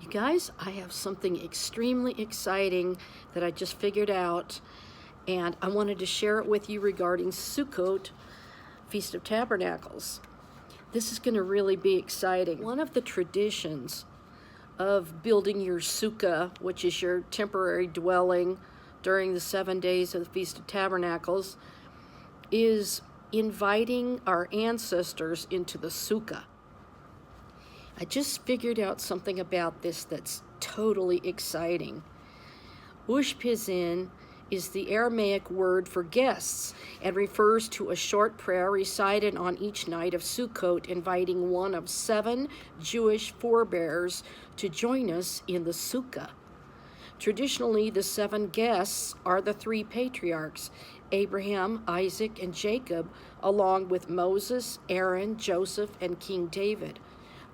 You guys, I have something extremely exciting that I just figured out, and I wanted to share it with you regarding Sukkot, Feast of Tabernacles. This is going to really be exciting. One of the traditions of building your sukkah, which is your temporary dwelling during the 7 days of the Feast of Tabernacles, is inviting our ancestors into the sukkah. I just figured out something about this that's totally exciting. Ushpizin is the Aramaic word for guests and refers to a short prayer recited on each night of Sukkot, inviting one of 7 Jewish forebears to join us in the sukkah. Traditionally, the 7 guests are the 3 patriarchs, Abraham, Isaac, and Jacob, along with Moses, Aaron, Joseph, and King David.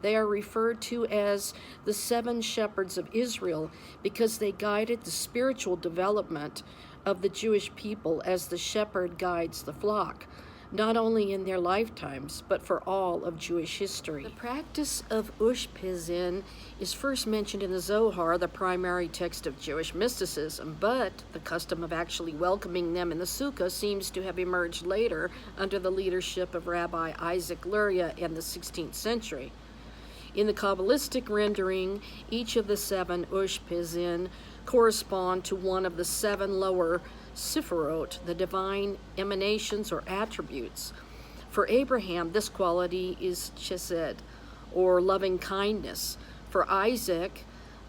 They are referred to as the 7 shepherds of Israel because they guided the spiritual development of the Jewish people as the shepherd guides the flock, not only in their lifetimes, but for all of Jewish history. The practice of Ushpizin is first mentioned in the Zohar, the primary text of Jewish mysticism, but the custom of actually welcoming them in the sukkah seems to have emerged later under the leadership of Rabbi Isaac Luria in the 16th century. In the Kabbalistic rendering, each of the 7 Ushpizin correspond to one of the 7 lower Sephirot, the divine emanations or attributes. For Abraham, this quality is chesed, or loving kindness. For Isaac,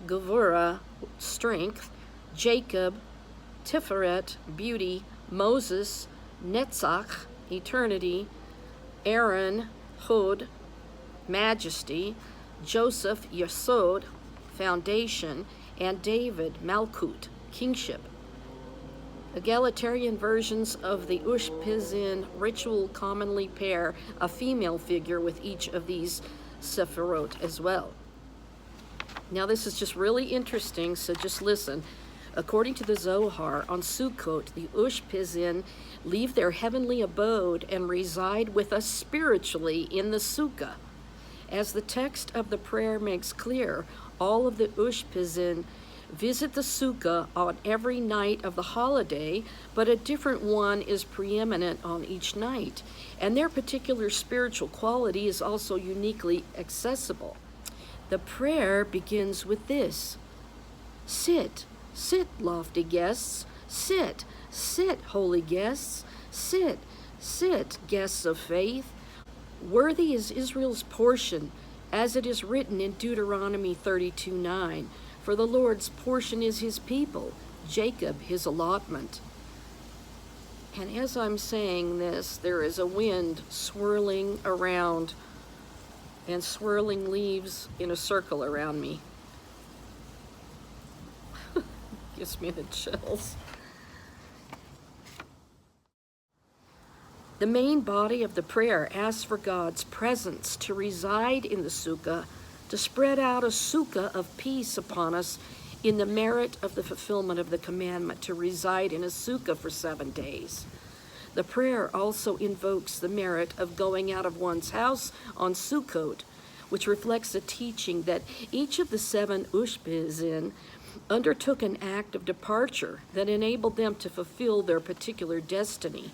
gevurah, strength. Jacob, tiferet, beauty. Moses, netzach, eternity. Aaron, hod, majesty. Joseph, yesod, foundation. And David, malkut, kingship. Egalitarian versions of the Ushpizin ritual commonly pair a female figure with each of these Sephirot as well. Now this is just really interesting, so just listen. According to the Zohar, on Sukkot, the Ushpizin leave their heavenly abode and reside with us spiritually in the sukkah. As the text of the prayer makes clear, all of the Ushpizin visit the sukkah on every night of the holiday, but a different one is preeminent on each night, and their particular spiritual quality is also uniquely accessible. The prayer begins with this: sit, sit, lofty guests, sit, sit, holy guests, sit, sit, guests of faith. Worthy is Israel's portion, as it is written in Deuteronomy 32:9. For the Lord's portion is his people, Jacob his allotment. And as I'm saying this, there is a wind swirling around and swirling leaves in a circle around me. Gives me the chills. The main body of the prayer asks for God's presence to reside in the sukkah, to spread out a sukkah of peace upon us in the merit of the fulfillment of the commandment to reside in a sukkah for 7 days. The prayer also invokes the merit of going out of one's house on Sukkot, which reflects a teaching that each of the 7 Ushpizin undertook an act of departure that enabled them to fulfill their particular destiny.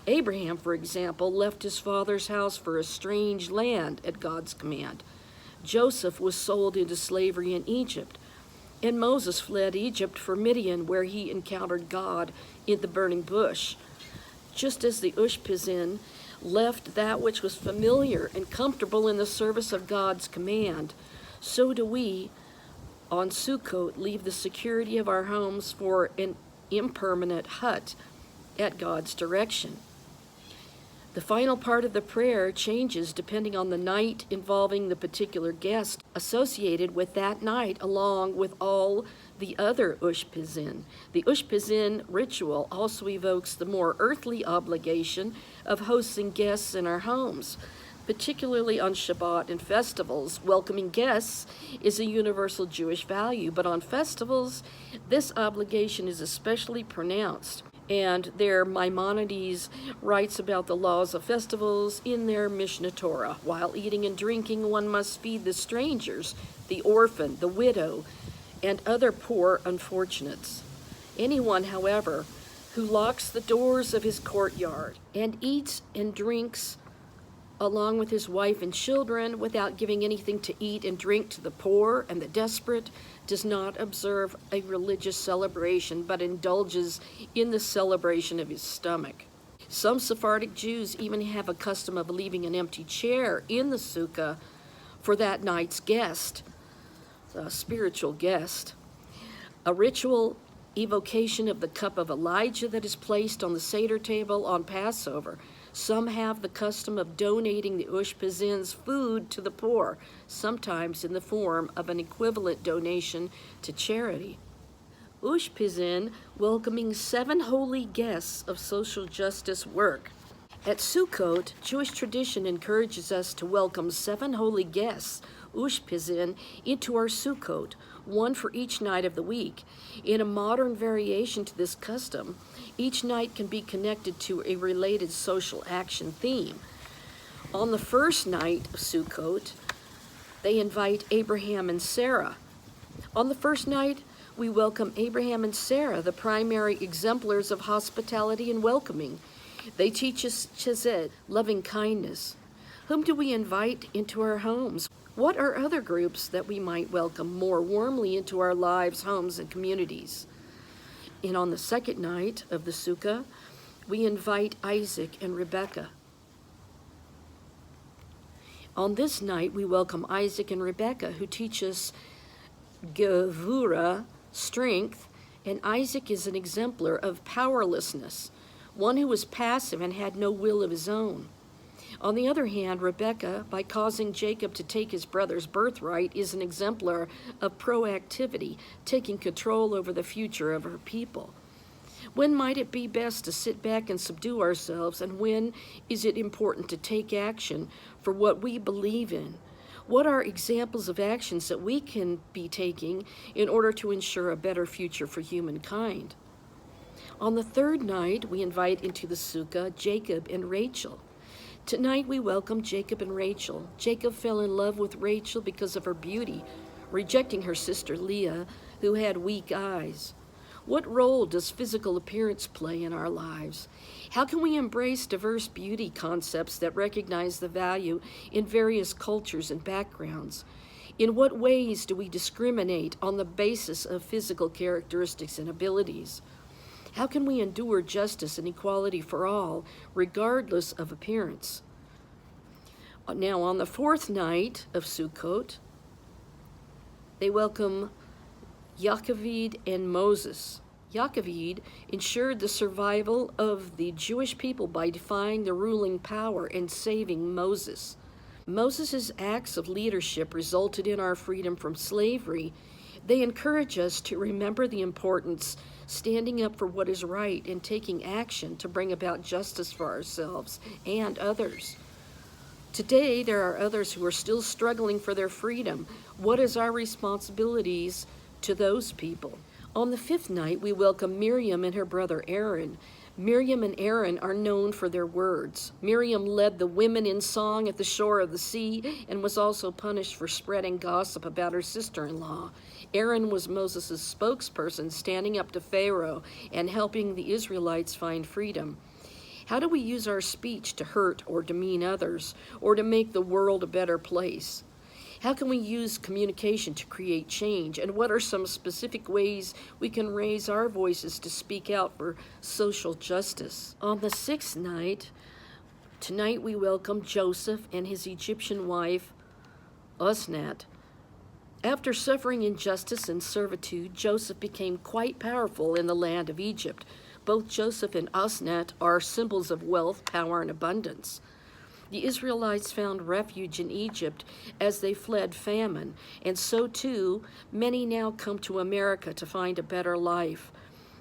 Abraham, for example, left his father's house for a strange land at God's command. Joseph was sold into slavery in Egypt, and Moses fled Egypt for Midian, where he encountered God in the burning bush. Just as the Ushpizin left that which was familiar and comfortable in the service of God's command, so do we on Sukkot leave the security of our homes for an impermanent hut at God's direction. The final part of the prayer changes depending on the night involving the particular guest associated with that night, along with all the other Ushpizin. The Ushpizin ritual also evokes the more earthly obligation of hosting guests in our homes. Particularly on Shabbat and festivals, welcoming guests is a universal Jewish value, but on festivals, this obligation is especially pronounced. And there Maimonides writes about the laws of festivals in their Mishnah Torah. While eating and drinking, one must feed the strangers, the orphan, the widow, and other poor unfortunates. Anyone, however, who locks the doors of his courtyard and eats and drinks along with his wife and children without giving anything to eat and drink to the poor and the desperate does not observe a religious celebration, but indulges in the celebration of his stomach. Some Sephardic Jews even have a custom of leaving an empty chair in the sukkah for that night's guest, a spiritual guest. A ritual evocation of the cup of Elijah that is placed on the Seder table on Passover. Some have the custom of donating the Ushpizin's food to the poor, sometimes in the form of an equivalent donation to charity. Ushpizin welcoming 7 holy guests of social justice work. At Sukkot, Jewish tradition encourages us to welcome 7 holy guests, Ushpizin, into our Sukkot, one for each night of the week. In a modern variation to this custom, each night can be connected to a related social action theme. On the first night of Sukkot, they invite Abraham and Sarah. On the first night, we welcome Abraham and Sarah, the primary exemplars of hospitality and welcoming. They teach us chesed, loving kindness. Whom do we invite into our homes? What are other groups that we might welcome more warmly into our lives, homes, and communities? And on the second night of the Sukkah, we invite Isaac and Rebekah. On this night, we welcome Isaac and Rebekah, who teach us gevura, strength, and Isaac is an exemplar of powerlessness, one who was passive and had no will of his own. On the other hand, Rebekah, by causing Jacob to take his brother's birthright, is an exemplar of proactivity, taking control over the future of her people. When might it be best to sit back and subdue ourselves, and when is it important to take action for what we believe in? What are examples of actions that we can be taking in order to ensure a better future for humankind? On the third night, we invite into the Sukkah Jacob and Rachel. Tonight we welcome Jacob and Rachel. Jacob fell in love with Rachel because of her beauty, rejecting her sister Leah, who had weak eyes. What role does physical appearance play in our lives? How can we embrace diverse beauty concepts that recognize the value in various cultures and backgrounds? In what ways do we discriminate on the basis of physical characteristics and abilities? How can we endure justice and equality for all, regardless of appearance? Now, on the fourth night of Sukkot, they welcome Yaakov and Moses. Yaakov ensured the survival of the Jewish people by defying the ruling power and saving Moses. Moses' acts of leadership resulted in our freedom from slavery. They encourage us to remember the importance standing up for what is right and taking action to bring about justice for ourselves and others. Today, there are others who are still struggling for their freedom. What is our responsibilities to those people? On the fifth night, we welcome Miriam and her brother Aaron. Miriam and Aaron are known for their words. Miriam led the women in song at the shore of the sea and was also punished for spreading gossip about her sister-in-law. Aaron was Moses' spokesperson, standing up to Pharaoh and helping the Israelites find freedom. How do we use our speech to hurt or demean others, or to make the world a better place? How can we use communication to create change? And what are some specific ways we can raise our voices to speak out for social justice? On the sixth night, tonight we welcome Joseph and his Egyptian wife, Osnat. After suffering injustice and servitude, Joseph became quite powerful in the land of Egypt. Both Joseph and Osnat are symbols of wealth, power, and abundance. The Israelites found refuge in Egypt as they fled famine, and so too, many now come to America to find a better life.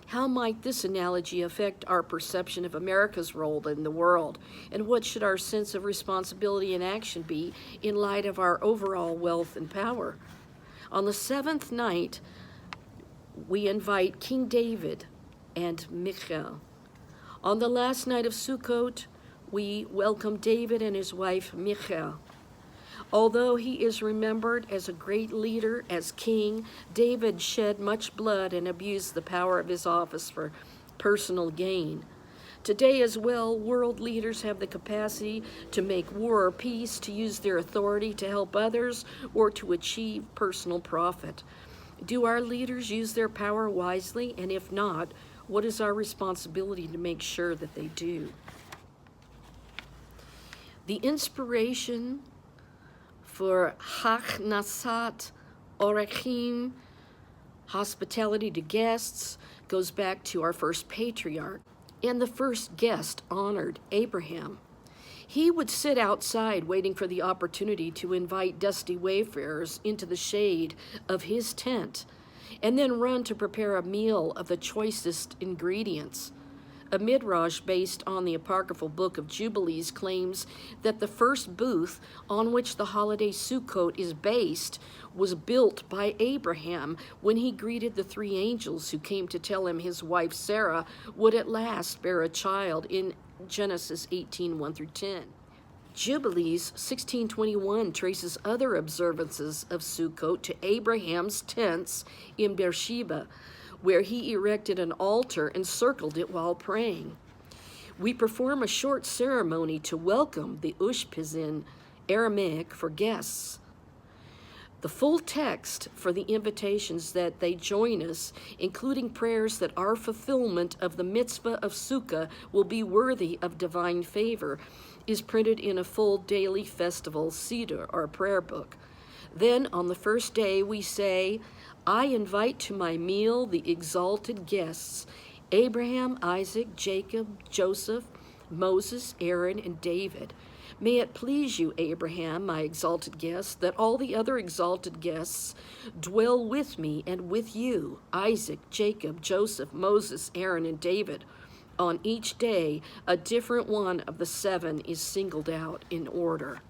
How might this analogy affect our perception of America's role in the world? And what should our sense of responsibility and action be in light of our overall wealth and power? On the seventh night, we invite King David and Michal. On the last night of Sukkot, we welcome David and his wife Michal. Although he is remembered as a great leader, as king, David shed much blood and abused the power of his office for personal gain. Today as well, world leaders have the capacity to make war or peace, to use their authority to help others, or to achieve personal profit. Do our leaders use their power wisely? And if not, what is our responsibility to make sure that they do? The inspiration for Hachnasat Orechim, hospitality to guests, goes back to our first patriarch. And the first guest honored, Abraham. He would sit outside waiting for the opportunity to invite dusty wayfarers into the shade of his tent, and then run to prepare a meal of the choicest ingredients. A midrash based on the apocryphal book of Jubilees claims that the first booth on which the holiday Sukkot is based was built by Abraham when he greeted the three angels who came to tell him his wife Sarah would at last bear a child in Genesis 18:1-10. Jubilees 16:21 traces other observances of Sukkot to Abraham's tents in Beersheba, where he erected an altar and circled it while praying. We perform a short ceremony to welcome the Ushpizin, Aramaic for guests. The full text for the invitations that they join us, including prayers that our fulfillment of the mitzvah of sukkah will be worthy of divine favor, is printed in a full daily festival Seder, or prayer book. Then on the first day we say, I invite to my meal the exalted guests, Abraham, Isaac, Jacob, Joseph, Moses, Aaron, and David. May it please you, Abraham, my exalted guest, that all the other exalted guests dwell with me and with you, Isaac, Jacob, Joseph, Moses, Aaron, and David. On each day, a different one of the seven is singled out in order.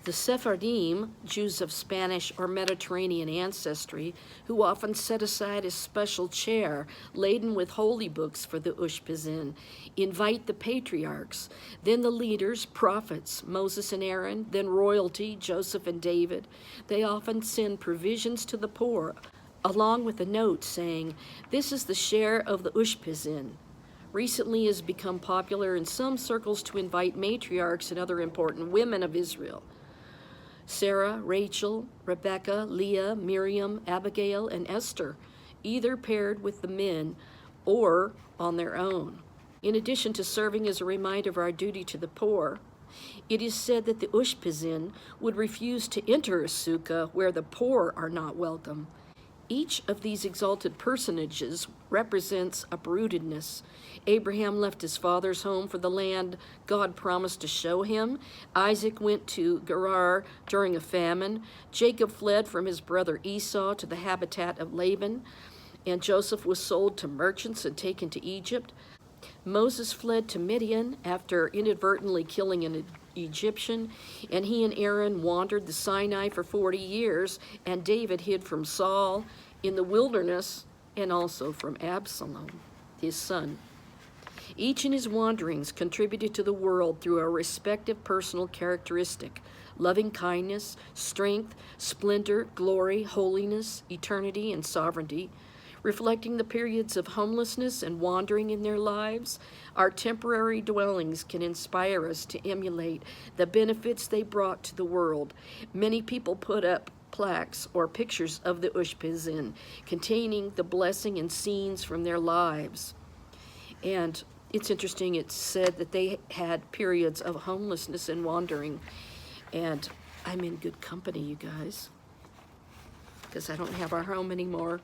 The Sephardim, Jews of Spanish or Mediterranean ancestry, who often set aside a special chair laden with holy books for the Ushpizin, invite the patriarchs, then the leaders, prophets, Moses and Aaron, then royalty, Joseph and David. They often send provisions to the poor, along with a note saying, this is the share of the Ushpizin. Recently has become popular in some circles to invite matriarchs and other important women of Israel. Sarah, Rachel, Rebecca, Leah, Miriam, Abigail, and Esther, either paired with the men or on their own. In addition to serving as a reminder of our duty to the poor, it is said that the Ushpizin would refuse to enter a sukkah where the poor are not welcome. Each of these exalted personages represents uprootedness. Abraham left his father's home for the land God promised to show him. Isaac went to Gerar during a famine. Jacob fled from his brother Esau to the habitat of Laban. And Joseph was sold to merchants and taken to Egypt. Moses fled to Midian after inadvertently killing an Egyptian, and he and Aaron wandered the Sinai for 40 years, and David hid from Saul in the wilderness and also from Absalom, his son. Each in his wanderings contributed to the world through a respective personal characteristic: loving kindness, strength, splendor, glory, holiness, eternity, and sovereignty. Reflecting the periods of homelessness and wandering in their lives, our temporary dwellings can inspire us to emulate the benefits they brought to the world. Many people put up plaques or pictures of the Ushpizin containing the blessing and scenes from their lives. And it's interesting, it's said that they had periods of homelessness and wandering, and I'm in good company, you guys, because I don't have our home anymore.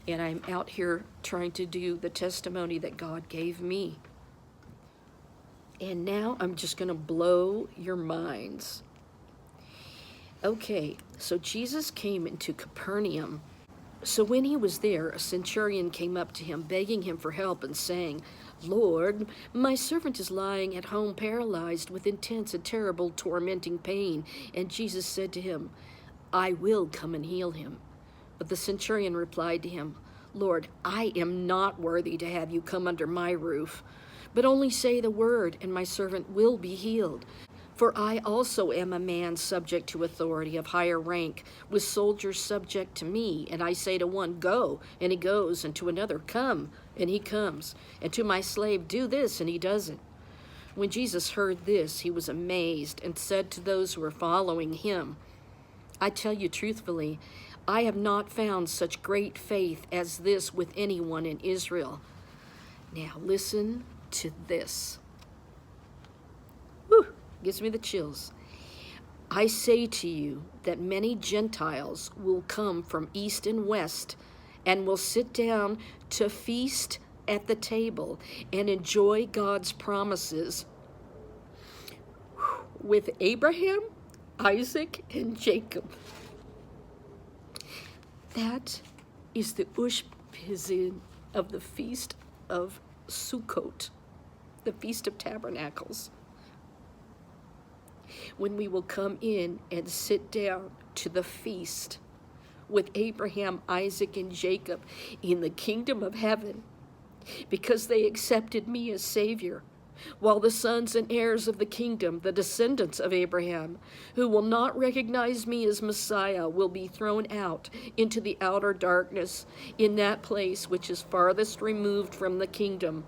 And I'm out here trying to do the testimony that God gave me. And now I'm just going to blow your minds. Okay, so Jesus came into Capernaum. So when he was there, a centurion came up to him, begging him for help and saying, Lord, my servant is lying at home paralyzed with intense and terrible tormenting pain. And Jesus said to him, I will come and heal him. But the centurion replied to him, Lord, I am not worthy to have you come under my roof, but only say the word, and my servant will be healed. For I also am a man subject to authority of higher rank, with soldiers subject to me. And I say to one, go, and he goes, and to another, come, and he comes, and to my slave, do this, and he does it. When Jesus heard this, he was amazed, and said to those who were following him, I tell you truthfully, I have not found such great faith as this with anyone in Israel. Now listen to this. Whew, gives me the chills. I say to you that many Gentiles will come from east and west and will sit down to feast at the table and enjoy God's promises with Abraham, Isaac, and Jacob. That is the Ushpizin of the Feast of Sukkot, the Feast of Tabernacles, when we will come in and sit down to the feast with Abraham, Isaac, and Jacob in the kingdom of heaven, because they accepted me as Savior, while the sons and heirs of the kingdom, the descendants of Abraham, who will not recognize me as Messiah, will be thrown out into the outer darkness, in that place which is farthest removed from the kingdom.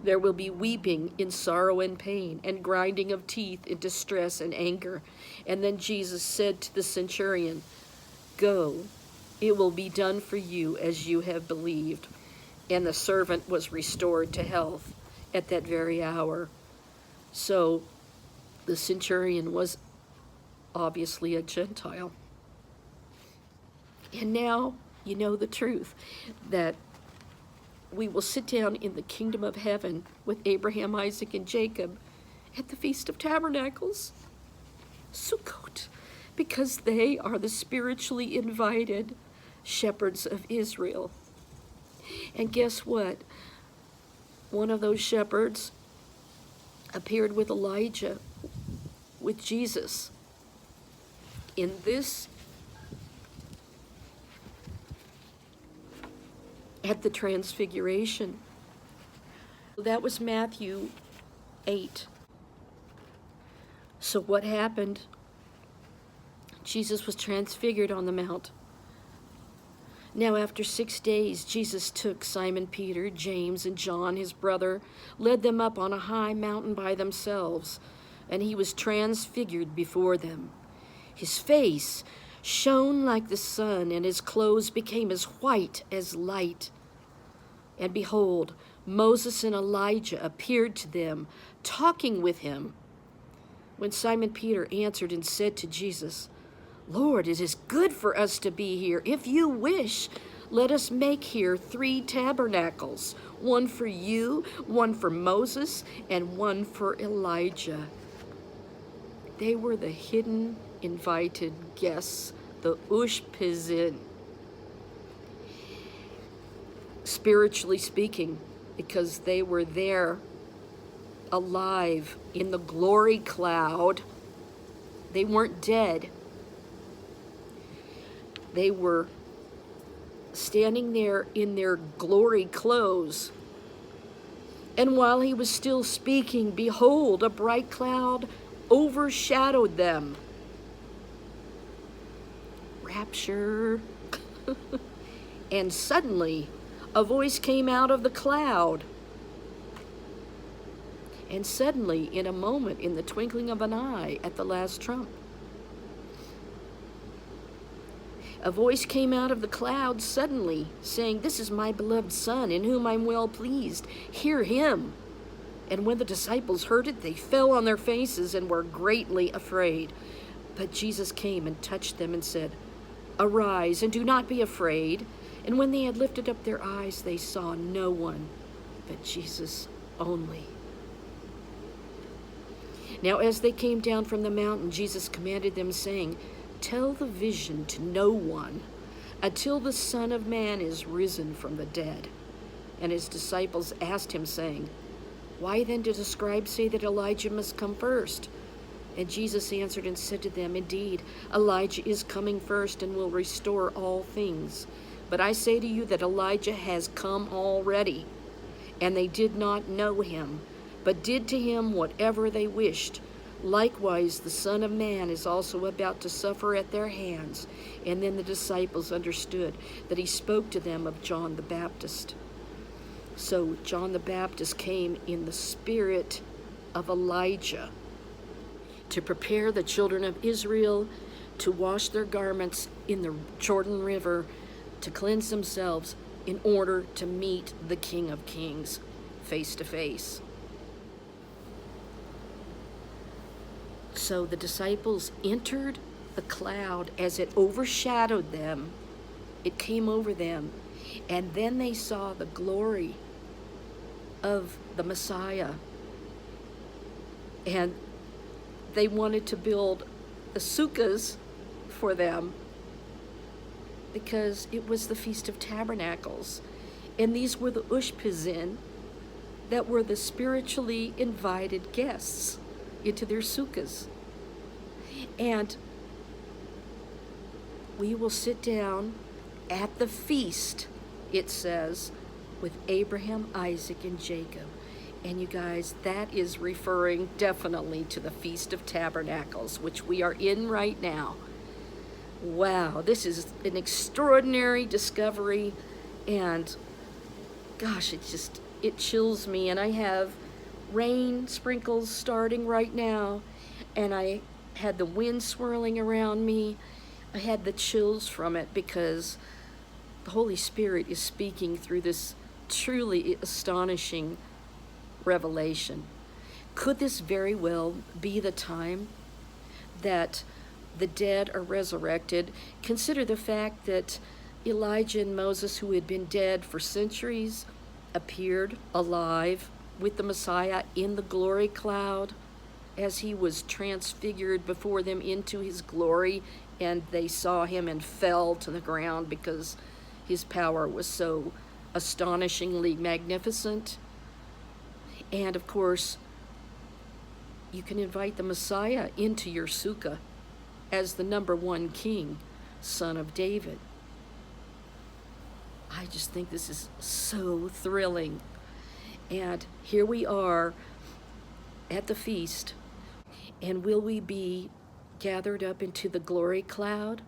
There will be weeping in sorrow and pain, and grinding of teeth in distress and anger. And then Jesus said to the centurion, go, it will be done for you as you have believed. And the servant was restored to health at that very hour. So the centurion was obviously a Gentile. And now you know the truth, that we will sit down in the kingdom of heaven with Abraham, Isaac, and Jacob at the Feast of Tabernacles, Sukkot, because they are the spiritually invited shepherds of Israel. And guess what? One of those shepherds appeared with Elijah, with Jesus, in this, at the Transfiguration. That was Matthew 8. So what happened? Jesus was transfigured on the mount. Now after 6 days, Jesus took Simon Peter, James, and John, his brother, led them up on a high mountain by themselves, and he was transfigured before them. His face shone like the sun, and his clothes became as white as light. And behold, Moses and Elijah appeared to them, talking with him. When Simon Peter answered and said to Jesus, Lord, it is good for us to be here. If you wish, let us make here 3 tabernacles, one for you, one for Moses, and one for Elijah. They were the hidden, invited guests, the Ushpizin, spiritually speaking, because they were there alive in the glory cloud. They weren't dead. They were standing there in their glory clothes. And while he was still speaking, behold, a bright cloud overshadowed them. Rapture. And suddenly, a voice came out of the cloud. And suddenly, in a moment, in the twinkling of an eye, at the last trump, a voice came out of the cloud suddenly, saying, This is my beloved Son, in whom I'm well pleased. Hear him. And when the disciples heard it, they fell on their faces and were greatly afraid. But Jesus came and touched them and said, Arise, and do not be afraid. And when they had lifted up their eyes, they saw no one but Jesus only. Now as they came down from the mountain, Jesus commanded them, saying, Tell the vision to no one until the Son of Man is risen from the dead. And his disciples asked him, saying, Why then do the scribes say that Elijah must come first? And Jesus answered and said to them, Indeed, Elijah is coming first and will restore all things. But I say to you that Elijah has come already, and they did not know him, but did to him whatever they wished. Likewise, the Son of Man is also about to suffer at their hands. And then the disciples understood that he spoke to them of John the Baptist. So John the Baptist came in the spirit of Elijah to prepare the children of Israel to wash their garments in the Jordan River, to cleanse themselves in order to meet the King of Kings face to face. So the disciples entered the cloud as it overshadowed them. It came over them, and then they saw the glory of the Messiah. And they wanted to build the sukkahs for them because it was the Feast of Tabernacles. And these were the Ushpizin that were the spiritually invited guests into their sukkahs. And we will sit down at the feast, it says, with Abraham, Isaac, and Jacob. And you guys, that is referring definitely to the Feast of Tabernacles, which we are in right now. Wow, this is an extraordinary discovery, and gosh, it chills me. And I have rain sprinkles starting right now, and I had the wind swirling around me. I had the chills from it because the Holy Spirit is speaking through this truly astonishing revelation. Could this very well be the time that the dead are resurrected? Consider the fact that Elijah and Moses, who had been dead for centuries, appeared alive with the Messiah in the glory cloud as he was transfigured before them into his glory, and they saw him and fell to the ground because his power was so astonishingly magnificent. And of course, you can invite the Messiah into your sukkah as the number one king, son of David. I just think this is so thrilling. And here we are at the feast, and will we be gathered up into the glory cloud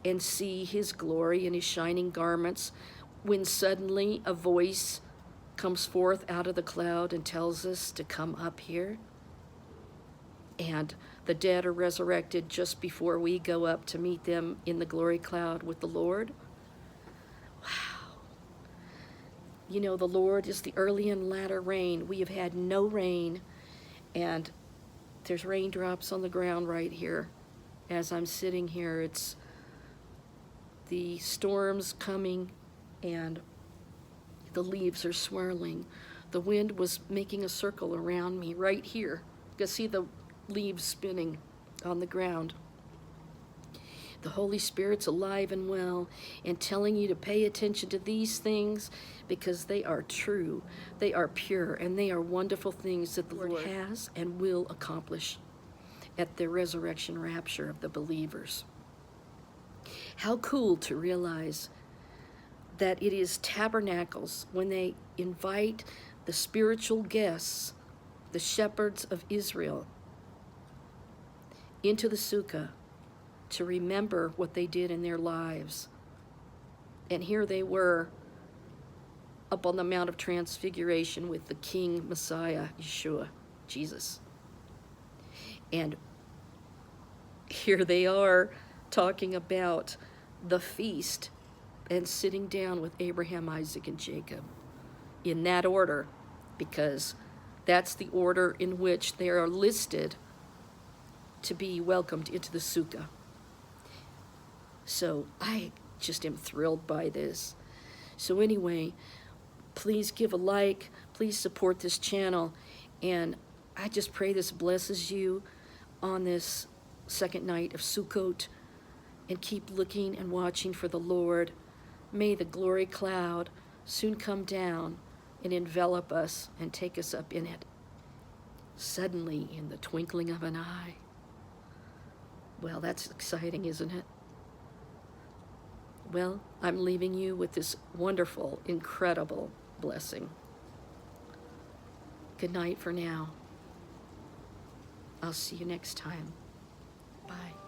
and see his glory in his shining garments when suddenly a voice comes forth out of the cloud and tells us to come up here? And the dead are resurrected just before we go up to meet them in the glory cloud with the Lord. Wow. You know, the Lord is the early and latter rain. We have had no rain, and there's raindrops on the ground right here. As I'm sitting here, it's the storm's coming, and the leaves are swirling. The wind was making a circle around me right here. You can see the leaves spinning on the ground. The Holy Spirit's alive and well and telling you to pay attention to these things because they are true, they are pure, and they are wonderful things that the Lord has and will accomplish at the resurrection rapture of the believers. How cool to realize that it is tabernacles when they invite the spiritual guests, the shepherds of Israel, into the sukkah to remember what they did in their lives. And here they were up on the Mount of Transfiguration with the King Messiah Yeshua, Jesus. And here they are talking about the feast and sitting down with Abraham, Isaac, and Jacob in that order, because that's the order in which they are listed to be welcomed into the sukkah. So I just am thrilled by this. So anyway, please give a like, please support this channel, and I just pray this blesses you on this second night of Sukkot, and keep looking and watching for the Lord. May the glory cloud soon come down and envelop us and take us up in it, suddenly in the twinkling of an eye. Well, that's exciting, isn't it? Well, I'm leaving you with this wonderful, incredible blessing. Good night for now. I'll see you next time. Bye.